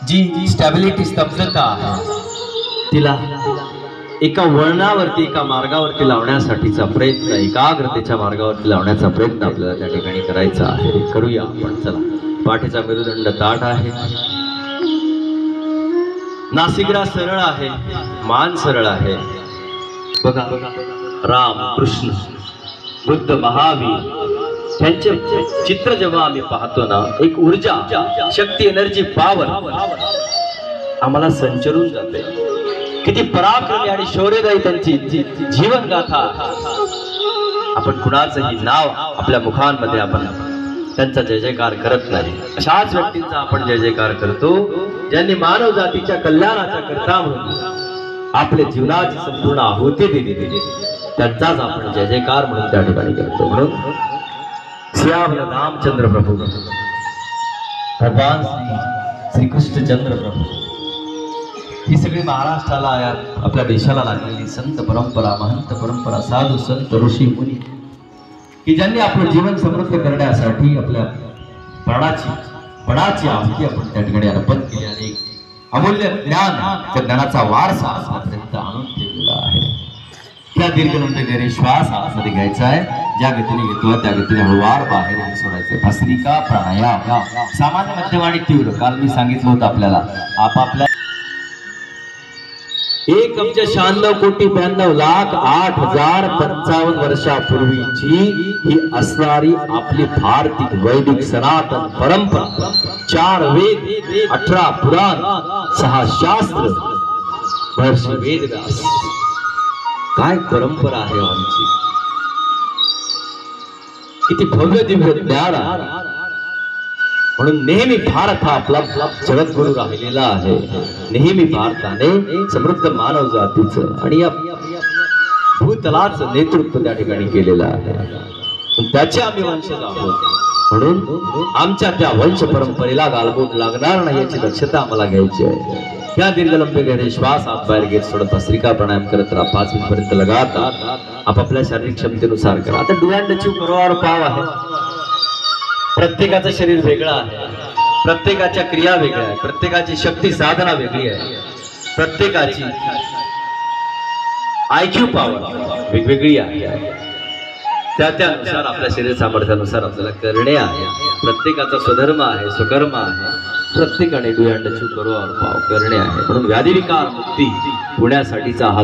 जी stability स्तब्धता आहे तिला एका वळणावरती एका मार्गावरती लावण्यासाठीचा प्रयत्न, एकाग्रतेच्या मार्गावरती लावण्याचा प्रयत्न आपल्याला त्या ठिकाणी करायचा आहे. करूया आपण. चला, पाठीचा मेरुदंड ताठ आहे, नासिका सरळ आहे, मान सरळ आहे. बघा, राम, कृष्ण, बुद्ध, महावीर त्यांचे चित्र जेव्हा आम्ही पाहतो ना, एक ऊर्जा, शक्ती, एनर्जी, पॉवर आम्हाला संचरून जाते. किती पराक्रमी आणि शौर्यदायी त्यांची जीवन गाथा. आपण कुणाचंही नाव आपल्या मुखांमध्ये आपण त्यांचा जय जयकार करत नाही. अशाच व्यक्तींचा आपण जय जयकार करतो ज्यांनी मानव जातीच्या कल्याणाचा करता म्हणून आपल्या जीवनाची संपूर्ण आहुती दिली. त्यांचाच आपण जय जयकार म्हणून त्या ठिकाणी करतो. म्हणून श्याम रामचंद्र प्रभू, भगवान श्री कृष्णचंद्र प्रभू, ही सगळी महाराष्ट्राला आपल्या देशाला लागलेली संत परंपरा, महंत परंपरा, साधू संत, ऋषी मुनी की ज्यांनी आपलं जीवन समृद्ध करण्यासाठी आपल्या प्राणाची आहुती आपण त्या ठिकाणी अर्पण केली आणि अमूल्य ज्ञान, त्या ज्ञानाचा वारसा आजपर्यंत आणून ठेवलेला आहे. त्या दीर्घनंद गैरे श्वास आतमध्ये घ्यायचा आहे. ज्या गतीने घेतोय त्या गतीने हळूवार बाहेर सोडायचं. भस्त्रिका प्राणायाम, सामान्य, मध्यम आणि तीव्र. काल मी सांगितलं होतं आपल्याला, आपापल्या 1,92,92,08,055 वर्षापूर्वीची ही असणारी आपली भारतीय वैदिक सनातन परंपरा. 4 वेद, 18 पुराण, 6 शास्त्र, महर्षी वेदव्यास, काय परंपरा आहे आमची. किती भव्य दिव्य ज्ञान आहे. म्हणून नेहमी भारत हा आपला जगद्गुरु राहिलेला आहे. नेहमी भारताने समृद्ध मानव जातीचं आणि या भूतलाचं नेतृत्व त्या ठिकाणी केलेलं आहे. त्याचे आम्ही वंशज आहोत. म्हणून आमच्या त्या वंश परंपरेला गालबोट लागणार नाही याची दक्षता आम्हाला घ्यायची आहे. त्या दीर्घलंबे गहरे श्वास आत बाहेर घेत सोडत भस्त्रिका प्राणायाम करत राहा. 5 मिनिटांपर्यंत लगातार आपापल्या शारीरिक क्षमतेनुसार करा. आता डोळ्यांची करोवार पाव आहे. प्रत्येकाचं शरीर वेगळं आहे, प्रत्येकाच्या क्रिया वेगळ्या आहेत, प्रत्येकाची शक्ती साधना वेगळी आहे, प्रत्येकाची IQ पॉवर वेगवेगळी आहे. त्यानुसार आपल्या शरीर सामर्थ्यानुसार आपल्याला करणे आहे. प्रत्येकाचा स्वधर्म आहे, स्वकर्म आहे. प्रत्येकाने डोळ्यांची करोवार पाव करणे आहे. म्हणून व्याधिविकार मुक्ती होण्यासाठीचा हा